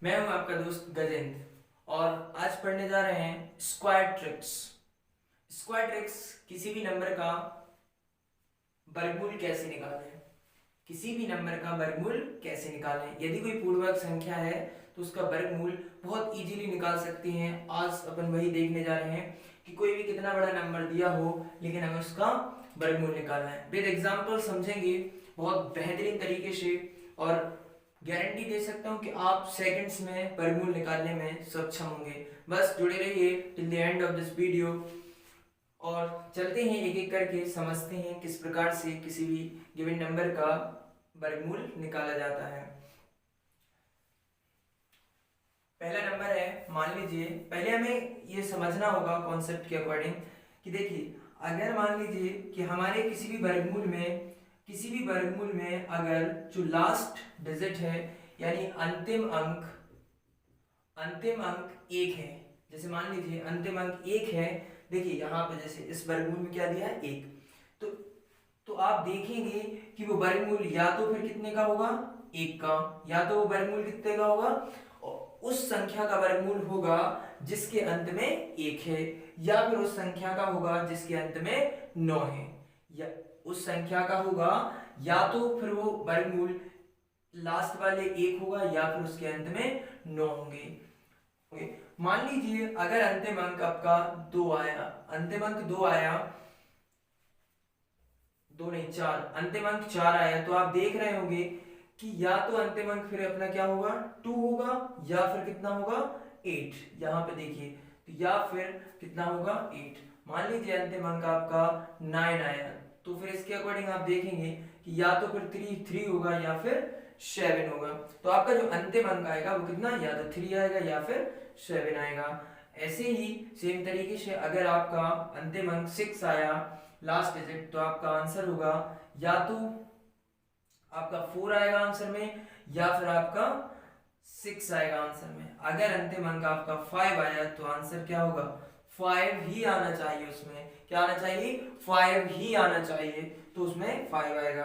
मैं हूं आपका दोस्त गजेंद्र और आज पढ़ने जा रहे हैं स्क्वायर ट्रिक्स। स्क्वायर ट्रिक्स किसी भी नंबर का वर्गमूल कैसे निकालें। किसी भी नंबर का वर्गमूल कैसे निकालें। यदि कोई पूर्णांक संख्या है तो उसका वर्गमूल बहुत इजीली निकाल सकते हैं। आज अपन वही देखने जा रहे हैं कि कोई भी कितना बड़ा नंबर दिया हो लेकिन हमें उसका वर्गमूल निकालना है। विद एग्जांपल समझेंगे बहुत बेहतरीन तरीके से और गारंटी दे सकता हूँ कि आप सेकंड्स में वर्गमूल निकालने में सक्षम होंगे। बस जुड़े रहिए till the end of this video और चलते हैं एक एक करके समझते हैं किस प्रकार से किसी भी गिवन नंबर का वर्गमूल निकाला जाता है। पहला नंबर है, मान लीजिए पहले हमें ये समझना होगा कॉन्सेप्ट के अकॉर्डिंग कि देखिए अगर मान लीजिए कि हमारे किसी भी वर्गमूल में अगर जो लास्ट डिजिट है यानी अंतिम अंक एक है। जैसे मान लीजिए अंतिम अंक एक है। देखिए यहाँ पे जैसे इस वर्गमूल में क्या दिया है, एक। तो तो आप देखेंगे कि वो वर्गमूल या तो फिर कितने का होगा, एक का, या तो वो वर्गमूल कितने का होगा, उस संख्या का वर्गमूल होगा जिसके अंत में एक है, या फिर उस संख्या का होगा जिसके अंत में 9 है, या उस संख्या का होगा या तो फिर वो वर्गमूल लास्ट वाले एक होगा या फिर उसके अंत में 9 होंगे। मान लीजिए अगर अंतिम अंक आपका 2 आया, अंतिम अंक 2 आया, 2 नहीं 4, अंतिम अंक 4 आया, तो आप देख रहे होंगे कि या तो अंतिम अंक फिर अपना क्या होगा 2 होगा या फिर कितना होगा 8। यहाँ पे देखिए तो या फिर कितना होगा 8। मान लीजिए अंतिम अंक आपका 9 आया तो फिर इसके अकॉर्डिंग आप देखेंगे कि या तो फिर 3 होगा या फिर 7 होगा। तो आपका जो अंतिम अंक आएगा वो कितना, या तो 3 आएगा या फिर 7 आएगा। ऐसे ही सेम तरीके से अगर आपका अंतिम अंक 6 आया लास्ट डिजिट, तो आपका आंसर होगा या तो आपका 4 आएगा आंसर में या फिर आपका 6 आएगा आंसर में। अगर अंतिम अंक आपका 5 आया तो आंसर क्या होगा, 5 ही आना चाहिए। उसमें क्या आना चाहिए, 5 ही आना चाहिए, तो उसमें 5 आएगा।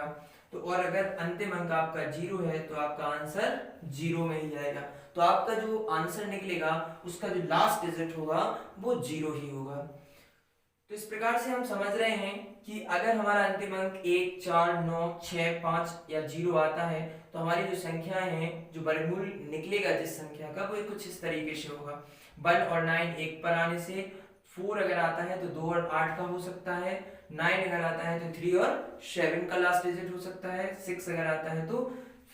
तो और अगर अंतिम अंक आपका 0 है तो आपका आंसर 0 में ही आएगा। तो आपका जो आंसर निकलेगा उसका जो लास्ट डिजिट होगा वो 0 ही होगा। तो इस प्रकार से हम समझ रहे हैं कि अगर हमारा अंतिम अंक 1, 4, 9, 6, 5 या 0 आता है तो हमारी जो संख्याएं हैं, जो वर्गमूल निकलेगा जिस संख्या का, वो कुछ इस तरीके से होगा। 1 और 9 एक पर आने से 4 अगर आता है तो 2 और 8 का हो सकता है, 9 अगर आता है तो 3 और 7 का लास्ट डिजिट हो सकता है, 6 अगर आता है तो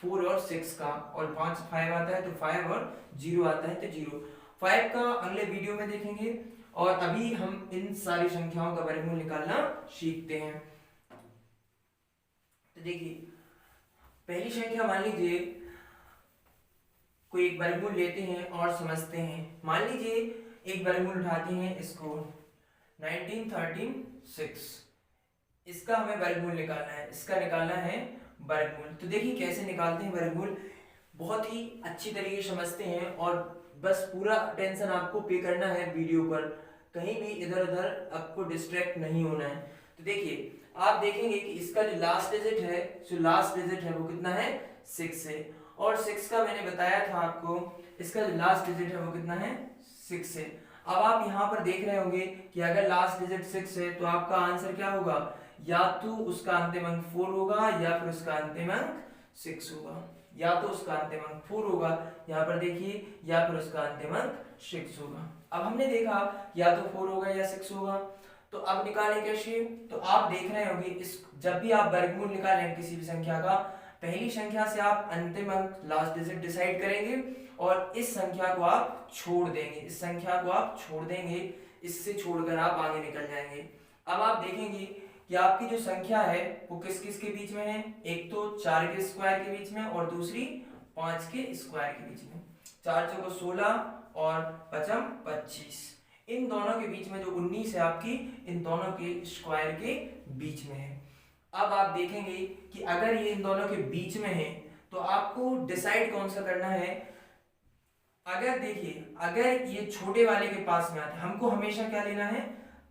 4 और 6 का, और 5 आता है तो 5 और 0 आता है तो 0। 5 का अगले वीडियो में देखेंगे और अभी हम इन सारी संख्याओं का वर्गमूल निकालना सीखते हैं। तो देखिए पहली संख्या मान लीजिए कोई एक वर्गमूल लेते हैं और समझते हैं। मान लीजिए एक वर्गमूल उठाते हैं, इसको 1936, इसका हमें वर्गमूल निकालना है, इसका निकालना है वर्गमूल। तो देखिए कैसे निकालते हैं वर्गमूल, बहुत ही अच्छी तरीके से समझते हैं और बस पूरा टेंशन आपको पे करना है वीडियो पर, कहीं भी इधर उधर आपको डिस्ट्रैक्ट नहीं होना है। तो देखिए आप देखेंगे कि इसका जो लास्ट डिजिट है वो कितना है, 6 है, और 6 का मैंने बताया था आपको, इसका जो लास्ट डिजिट है वो कितना है, 6 है। अब आप यहाँ पर देख रहे होंगे कि अगर लास्ट डिजिट 6 है तो आपका आंसर क्या होगा, या तो उसका अंतिम अंक 4 होगा या फिर उसका अंतिम अंक 6 होगा, या तो उसका अंतिम अंक 4 होगा, यहाँ पर देखिए, या फिर उसका अंतिम अंक 6 होगा। अब हमने देखा या तो 4 होगा या 6 होगा, तो अब निकालें कैसे। तो आप देख रहे होंगे इस जब भी आप वर्गमूल निकालें किसी भी संख्या का, पहली संख्या से आप अंतिम अंक लास्ट डिजिट डिसाइड करेंगे और इस संख्या को आप छोड़ देंगे, इस संख्या को आप छोड़ देंगे, इससे छोड़कर आप आगे निकल जाएंगे। अब आप देखेंगे कि आपकी जो संख्या है वो किस किस के बीच में है, एक तो 4 के स्क्वायर के बीच में और दूसरी 5 के स्क्वायर के बीच में। 4 चौको 16 और 5 25, इन दोनों के बीच में जो 19 है आपकी, इन दोनों के स्क्वायर के बीच में है। अब आप देखेंगे कि अगर ये इन दोनों के बीच में है तो आपको डिसाइड कौन सा करना है। अगर देखिए अगर ये छोटे वाले के पास में आते, हमको हमेशा क्या लेना है,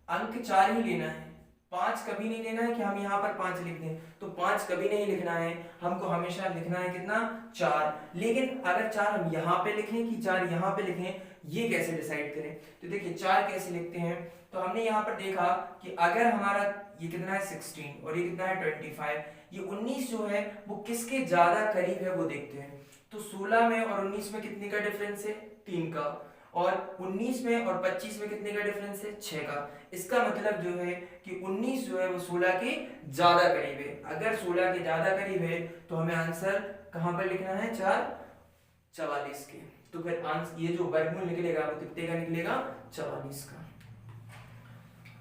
अंक 4 ही लेना है। 5 कभी नहीं लेना है कि हम यहाँ पर 5 लिख दें, तो 5 कभी नहीं लिखना है, हमको हमेशा लिखना है कितना 4। लेकिन अगर 4 हम यहाँ पे लिखें कि 4 यहाँ पे लिखें, ये कैसे डिसाइड करें? तो देखिए 4 कैसे लिखते हैं, तो हमने यहाँ पर देखा कि अगर हमारा ये कितना है 16 और ये कितना है 25, ये 19 जो है वो किसके ज्यादा करीब है वो देखते हैं। तो 16 में और 19 में कितने का डिफरेंस है? 3 का। और 19 में और 25 में कितने का डिफरेंस है? 6 का। इसका मतलब जो है कि 19 जो है वो 16 के ज्यादा करीब है। अगर 16 के ज्यादा करीब है तो हमें आंसर कहां पर लिखना है? 44 के। तो फिर आंसर ये जो वर्गमूल निकलेगा वो कितने का निकलेगा? 44 का।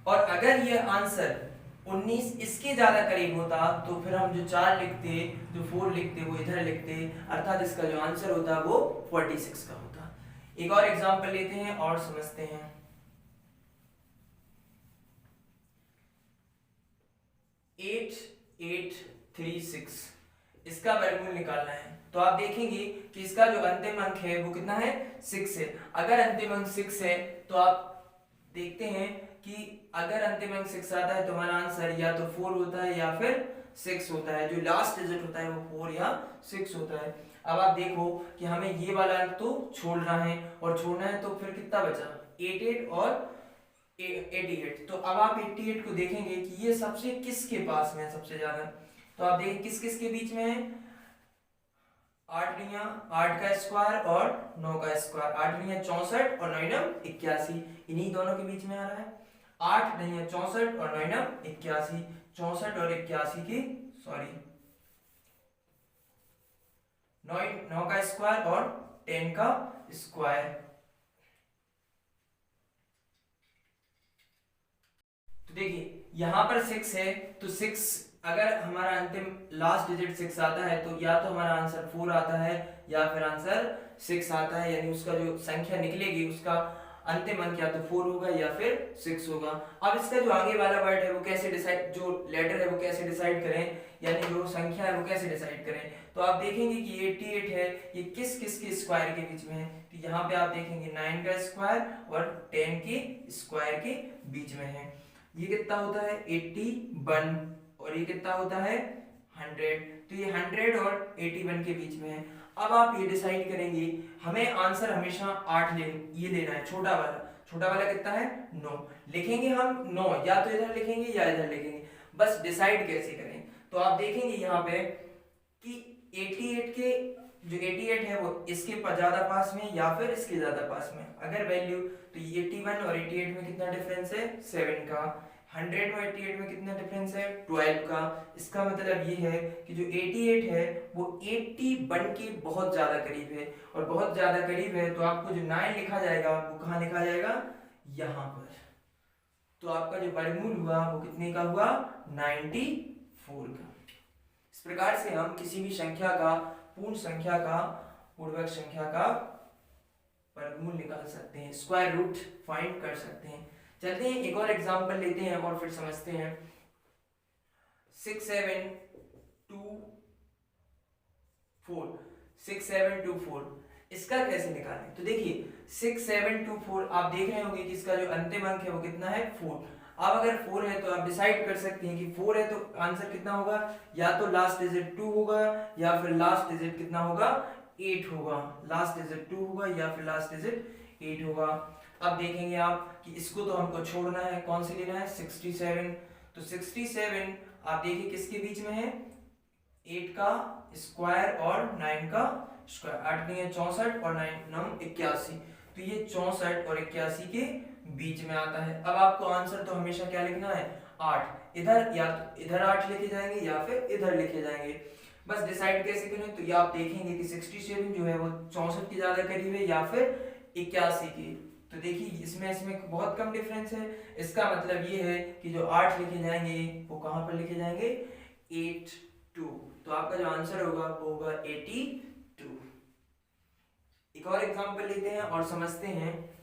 और अगर ये आंसर 19 इसके ज्यादा करीब होता तो फिर हम जो 4 लिखते, जो 4 लिखते वो इधर लिखते, अर्थात इसका जो आंसर होता वो 46 का होता। एक और एग्जांपल लेते हैं और समझते हैं। 8836 इसका वर्गमूल निकालना है। तो आप देखेंगे कि इसका जो अंतिम अंक है वो कितना है? 6 है। अगर अंतिम अंक 6 है तो आप देखते हैं कि अगर अंतिम अंक 6 आता है तो हमारा आंसर या तो 4 होता है या फिर 6 होता है। जो लास्ट डिजिट होता है वो 4 या 6 होता है। अब आप देखो कि हमें ये वाला अंक तो छोड़ना है, और छोड़ना है तो फिर कितना बचा? 88 और 88। तो अब आप 88 को देखेंगे कि ये सबसे किसके पास में है सबसे ज्यादा। तो आप देखें किस किस के बीच में है? 8 का स्क्वायर और 9 का स्क्वायर। 8 64 और 9 81, इन्हीं दोनों के बीच में आ रहा है। 8 64 और 9 81, 64 और 81 की सॉरी 9 का स्क्वायर और 10 का स्क्वायर। तो देखिए यहां पर 6 है, तो 6 अगर हमारा अंतिम लास्ट डिजिट 6 आता है तो या तो हमारा आंसर 4 आता है या फिर आंसर 6 आता है, यानी उसका जो संख्या निकलेगी उसका अंतिम अंक या तो 4 होगा या फिर 6 होगा। अब इसका जो आगे वाला वर्ड है वो कैसे डिसाइड, जो लेटर है वो कैसे डिसाइड करें, यानी जो संख्या है वो कैसे डिसाइड करें? तो आप देखेंगे कि 88 है, ये किस किस के स्क्वायर के बीच में है? तो यहाँ पे आप देखेंगे 9 का स्क्वायर और 10 के स्क्वायर के बीच में है। ये कितना होता है? 81, और ये कितना होता है? 100। तो ये 100 और 81 के बीच में है। अब आप ये डिसाइड करेंगे, हमें आंसर हमेशा 8 ये लेना है, छोटा वाला। छोटा वाला कितना है? 9 लिखेंगे हम। 9 या तो इधर लिखेंगे या इधर लिखेंगे, बस डिसाइड कैसे करें? तो आप देखेंगे यहाँ पे कि 88 के जो 88 है वो इसके ज्यादा पास में या फिर इसके ज्यादा पास में। अगर वैल्यू तो 81 और 88 में कितना डिफरेंस है? 7 का। 100 और 88 में कितना डिफरेंस है? 12 का। इसका मतलब ये है कि जो 88 है वो 81 के बहुत ज्यादा करीब है, और बहुत ज्यादा करीब है तो आपको जो 9 लिखा जाएगा वो कहाँ लिखा जाएगा? यहाँ पर। तो आपका जो वर्गमूल हुआ वो कितने का हुआ? 94 का। इस प्रकार से हम किसी भी संख्या का, पूर्ण संख्या का, पूर्णांक संख्या का वर्गमूल निकाल सकते हैं, स्क्वायर रूट फाइंड कर सकते हैं। चलते हैं एक और एग्जांपल लेते हैं और फिर समझते हैं। 6724 6724 इसका कैसे निकालें? तो देखिए 6724 आप देख रहे होंगे कि इसका जो अंतिम अंक है वो कितना है? 4। अब अगर 4 है तो आप डिसाइड कर सकते हैं कि 4 है तो आंसर कितना होगा? या तो लास्ट डिजिट 2 होगा या फिर लास्ट डिजिट कितना होगा? 8 होगा। लास्ट डिजिट 2 होगा या फिर लास्ट डिजिट 8 होगा। अब देखेंगे आप कि इसको तो हमको छोड़ना है, कौन से लेना है? 67। तो 67 आप देखिए किसके बीच में है? 8 का स्क्वायर और 9 का स्क्वायर। 8 नहीं है 64 और 9 81, तो ये 64 और 81 के बीच में आता है। अब आपको आंसर तो हमेशा क्या लिखना है? 8। इधर या तो इधर 8 लिखे जाएंगे या फिर इधर लिखे जाएंगे, बस डिसाइड कैसे करें? तो ये आप देखेंगे कि 67 जो है वो 64 के ज्यादा करीब है या फिर 81 के। तो देखिए इसमें बहुत कम डिफरेंस है। इसका मतलब ये है कि जो 8 लिखे जाएंगे वो कहां पर लिखे जाएंगे? 82। तो आपका जो आंसर होगा वो होगा 82। एक और एग्जांपल लेते हैं और समझते हैं।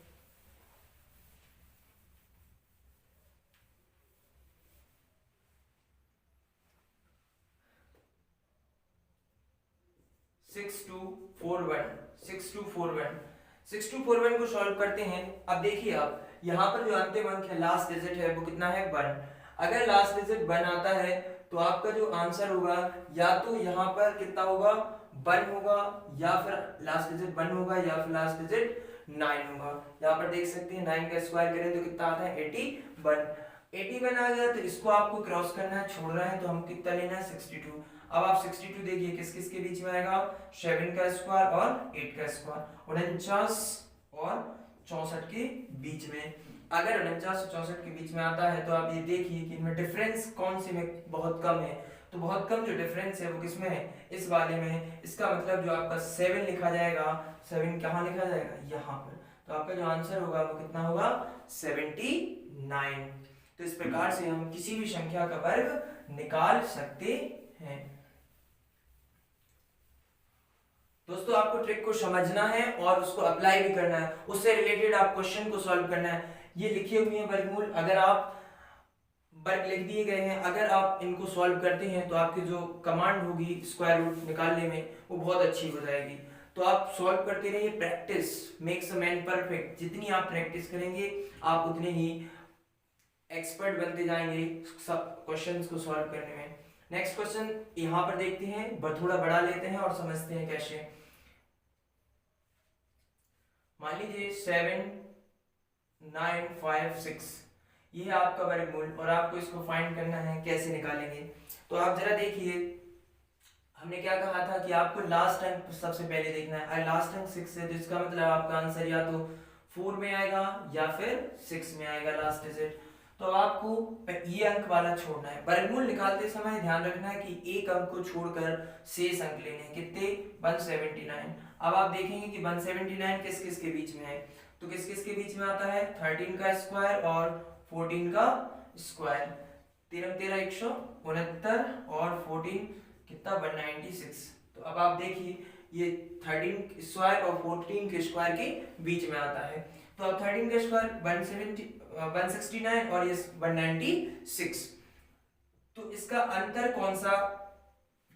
6241 को सॉल्व करते हैं। अब देखिए आप यहाँ पर जो अंतिम अंक है, लास्ट डिजिट है वो कितना है? 1। अगर लास्ट डिजिट 1 आता है तो आपका जो आंसर होगा या तो यहाँ पर कितना होगा 1 होगा, या फिर लास्ट डिजिट 1 होगा, या फिर लास्ट डिजिट 9 होगा। यहाँ पर देख सकते हैं 9 का स्क्वायर करें तो कितना आता है 81 आ गया। तो इसको आपको क्रॉस करना है, छोड़ना है, तो हम कितना लेना है 62। अब आप 62 देखिए किस किस के बीच में आएगा, 7 का स्क्वायर और 8 का स्क्वायर, 49 और 64 के बीच में। अगर 49 और 64 के बीच में आता है तो आप ये देखिए कि इनमें डिफरेंस कौन से में बहुत कम है, तो बहुत कम जो डिफरेंस है वो किसमें है, इस वाले में। इसका मतलब जो आपका 7 लिखा जाएगा, 7 कहाँ लिखा जाएगा, यहाँ पर। तो आपका जो आंसर होगा वो कितना होगा 79। तो इस प्रकार से हम किसी भी संख्या का वर्ग निकाल सकते हैं। दोस्तों आपको ट्रिक को समझना है और उसको अप्लाई भी करना है, उससे रिलेटेड आप क्वेश्चन को सॉल्व करना है। ये लिखे हुए हैं वर्गमूल, अगर आप वर्ग लिख दिए गए हैं, अगर आप इनको सॉल्व करते हैं तो आपकी जो कमांड होगी स्क्वायर रूट निकालने में वो बहुत अच्छी हो जाएगी। तो आप सॉल्व करते रहिए, practice makes a man perfect. जितनी आप प्रैक्टिस करेंगे आप उतने ही एक्सपर्ट बनते जाएंगे सब क्वेश्चंस को सॉल्व करने में। नेक्स्ट क्वेश्चन यहाँ पर देखते हैं, थोड़ा बड़ा लेते हैं और समझते हैं कैसे। मान लीजिए 7 9 5 6 ये है आपका वर्गमूल और आपको इसको फाइंड करना है, कैसे निकालेंगे। तो आप जरा देखिए, हमने क्या कहा था कि आपको लास्ट अंक सबसे पहले देखना है। लास्ट अंक 6 है तो इसका मतलब आपका आंसर या तो 4 में आएगा या फिर 6 में आएगा लास्ट डिजिट। तो आपको ये अंक वाला छोड़ना है। वर्गमूल निकालते समय ध्यान रखना है कि एक अंक को छोड़कर शेष अंक लेने हैं। कितने, 179। अब आप देखेंगे कि 179 किस किस के बीच में है, तो किस किस के बीच में आता है, 13 का स्क्वायर और 14 का स्क्वायर। 13 13 169 और 14 कितना 196। तो अब आप देखिए ये 13 स्क्वायर और 14 के स्क्वायर के बीच में आता है। तो अब 13 का स्क्वायर 169 और ये 196। तो इसका अंतर कौन सा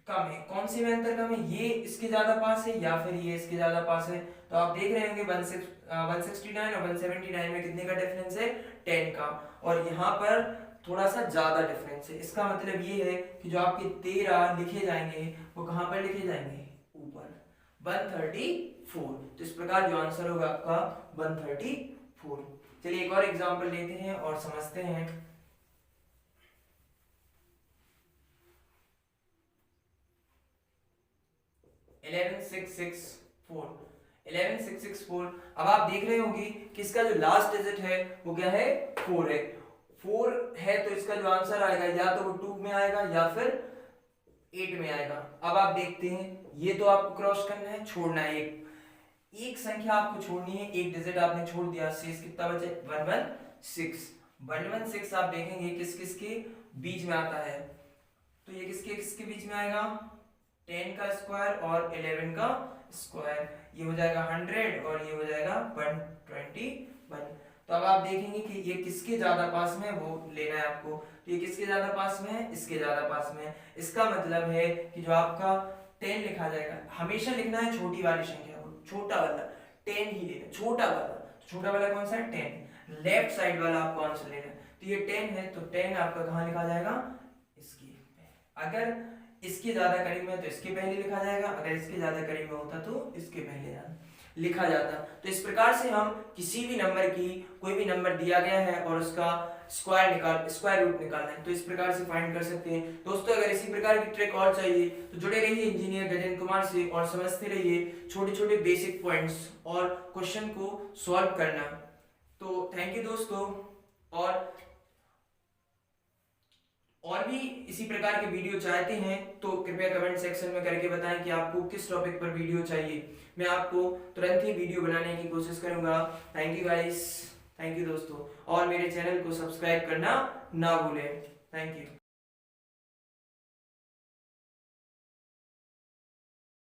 कम है, कौन से में अंतर कम है, ये इसके ज्यादा पास है या फिर ये इसके ज्यादा पास है। तो आप देख रहे होंगे 169 और 179 में कितने का डिफरेंस है, 10 का, और यहाँ पर थोड़ा सा ज्यादा डिफरेंस है। इसका मतलब ये है कि जो आपके 13 लिखे जाएंगे वो कहाँ पर लिखे जाएंगे, ऊपर 134। तो इस प्रकार जो आंसर होगा आपका 134। चलिए एक और एग्जांपल लेते हैं और समझते हैं। 11664 11664। अब आप देख रहे होंगे कि इसका जो लास्ट डिजिट है वो क्या है, 4 है। 4 है तो इसका जो आंसर आएगा या तो वो 2 में आएगा या फिर 8 में आएगा। अब आप देखते हैं, ये तो आपको क्रॉस करना है, छोड़ना है एक संख्या आपको छोड़नी है, एक डिजिट आपने छोड़ दिया, शेष कितना बचे 116। 116 आप देखेंगे किस किस के बीच में आता है, तो ये किसके बीच में आएगा, 10 का स्क्वायर और 11 का स्क्वायर। ये हो जाएगा 100 और ये हो जाएगा 121। तो अब आप देखेंगे कि ये किसके ज्यादा पास में वो लेना है आपको। तो ये किसके ज्यादा पास में है, इसके ज्यादा पास में है। इसका मतलब है कि जो आपका 10 लिखा जाएगा, हमेशा लिखना है छोटी वाली संख्या को, छोटा वाला 10 ही लेना, छोटा वाला। छोटा वाला कौन सा है, 10। लेफ्ट साइड वाला आपको आंसर लेना है। तो ये 10 है तो 10 आपका कहाँ लिखा जाएगा, इसकी। अगर इसके ज्यादा करीब में तो इसके पहले लिखा जाएगा, अगर इसके ज्यादा करीब में होता तो इसके पहले लिखा जाता। तो इस प्रकार से हम किसी भी नंबर की, कोई भी नंबर दिया गया है और उसका स्क्वायर रूट निकालना है तो इस प्रकार से फाइंड कर सकते हैं। दोस्तों अगर इसी प्रकार की ट्रिक और चाहिए तो जुड़े रहिए इंजीनियर गजेंद्र कुमार से और समझते रहिए छोटे छोटे बेसिक पॉइंट्स और क्वेश्चन को सॉल्व करना। तो थैंक यू दोस्तों, और भी इसी प्रकार के वीडियो चाहते हैं तो कृपया कमेंट सेक्शन में करके बताएं कि आपको किस टॉपिक पर वीडियो चाहिए। मैं आपको तुरंत ही वीडियो बनाने की कोशिश करूंगा। Thank you guys, thank you दोस्तों, और मेरे चैनल को सब्सक्राइब करना ना भूलें। Thank you.